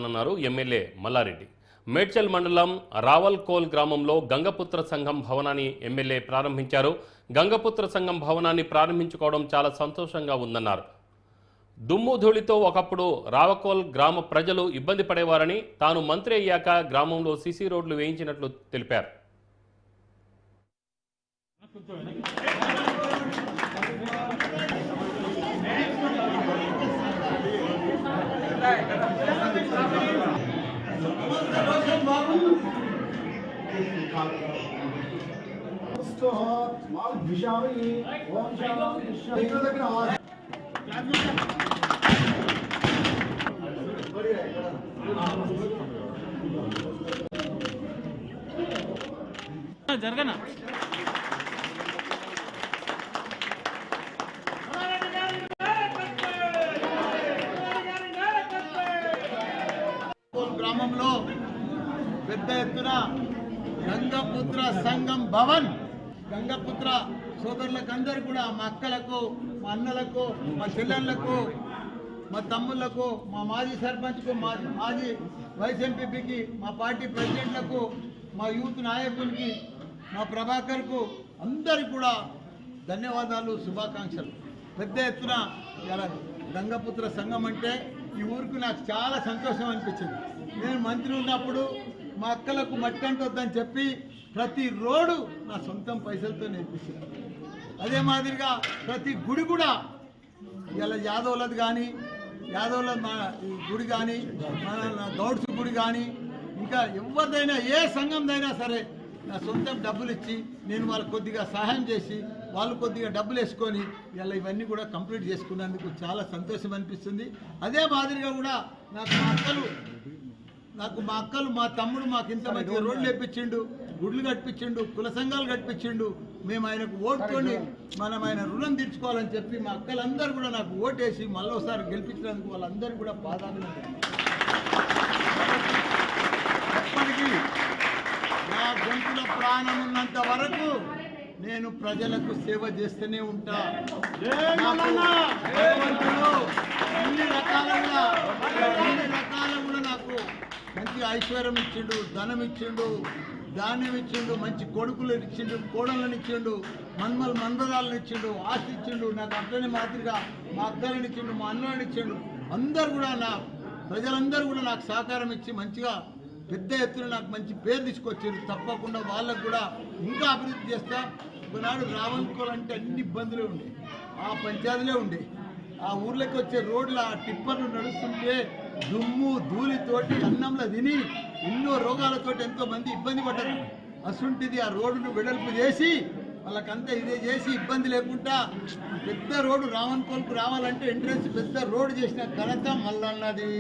అన్నారు ఎమ్మెల్యే మల్లారెడ్డి. మేడ్చల్ మండలం రావల్కోల్ గ్రామంలో గంగపుత్ర సంఘం భవనాన్ని ఎమ్మెల్యే ప్రారంభించారు. గంగపుత్ర సంఘం భవనాన్ని ప్రారంభించుకోవడం చాలా సంతోషంగా ఉందన్నారు. దుమ్ము ధూళితో ఒకప్పుడు రావకోల్ గ్రామ ప్రజలు ఇబ్బంది పడేవారని, తాను మంత్రి అయ్యాక గ్రామంలో సీసీ రోడ్లు వేయించినట్లు తెలిపారు. జరగనా గ్రామంలో పెద్ద ఎత్తున గంగపుత్ర సంఘం భవన్ గంగపుత్ర సోదరులకు అందరూ కూడా మా అక్కలకు, మా అన్నలకు, మా చెల్లెళ్లకు, మా తమ్ముళ్లకు, మా మాజీ సర్పంచ్కు, మాజీ వైస్ ఎంపీపీకి, మా పార్టీ ప్రెసిడెంట్లకు, మా యూత్ నాయకులకి, మా ప్రభాకర్కు అందరికీ కూడా ధన్యవాదాలు, శుభాకాంక్షలు. పెద్ద ఎత్తున ఇలా గంగపుత్ర సంఘం అంటే ఈ ఊరికి నాకు చాలా సంతోషం అనిపించింది. నేను మంత్రి ఉన్నప్పుడు మా అక్కలకు మట్టి అంటొద్దని చెప్పి ప్రతి రోడ్డు నా సొంతం పైసలతో నేర్పించాను. అదే మాదిరిగా ప్రతి గుడి కూడా ఇలా యాదవులది కానీ, యాదవుల గుడి కానీ, మన గౌడ్స్ గుడి కానీ, ఇంకా ఎవరిదైనా ఏ సంఘందైనా సరే నా సొంతం డబ్బులు ఇచ్చి నేను వాళ్ళకి కొద్దిగా సహాయం చేసి వాళ్ళు కొద్దిగా డబ్బులు వేసుకొని ఇలా ఇవన్నీ కూడా కంప్లీట్ చేసుకున్నందుకు చాలా సంతోషం అనిపిస్తుంది. అదే మాదిరిగా కూడా మా అక్కలు మా తమ్ముడు మాకు ఇంత మంచి రోడ్లు వేపించిండు, గుడ్లు కట్టించిండు, కుల సంఘాలు కట్టించిండు. మేము ఆయనకు ఓటుకొని మనం ఆయన రుణం తీర్చుకోవాలని చెప్పి మా అక్కలందరూ కూడా నాకు ఓటేసి మళ్ళీసారి గెలిపించినందుకు వాళ్ళందరూ కూడా పాదాభినందనలు. ఎప్పటికీ నా గొంతుల ప్రాణం ఉన్నంత వరకు నేను ప్రజలకు సేవ చేస్తూనే ఉంటా. అన్ని రకాలుగా కూడా నాకు మంచి ఐశ్వర్యం ఇచ్చిండు, ధనం ఇచ్చిండు, ధాన్యం ఇచ్చిండు, మంచి కొడుకులు ఇచ్చిండు, కోడళ్ళని ఇచ్చిండు, మన్మరాలను ఇచ్చిండు, ఆస్తి ఇచ్చిండు. నాకు అట్లనే మాదిరిగా మా అక్కలని ఇచ్చిండు, మా అన్నని ఇచ్చిండు. అందరు కూడా ప్రజలందరూ కూడా నాకు సహకారం ఇచ్చి మంచిగా పెద్ద ఎత్తున నాకు మంచి పేరు తీసుకొచ్చారు. తప్పకుండా వాళ్ళకు కూడా ఇంకా అభివృద్ధి చేస్తా. ఒకనాడు రావల్కోవాలంటే అన్ని ఇబ్బందులే ఉండే, ఆ పంచాయతీలే ఉండే. ఆ ఊర్లోకి వచ్చే రోడ్ల టిప్పర్లు నడుస్తుంటే దుమ్ము ధూళితోటి అన్నంలో తిని ఎన్నో రోగాలతోటి ఎంతో మంది ఇబ్బంది పడ్డారు. అసుంటిది ఆ రోడ్డును వెడల్పు చేసి వాళ్ళకంతా ఇదే చేసి ఇబ్బంది లేకుండా పెద్ద రోడ్డు రావల్కోల్కు రావాలంటే ఎంట్రెన్స్ పెద్ద రోడ్డు చేసిన ఘనత మల్లన్నది.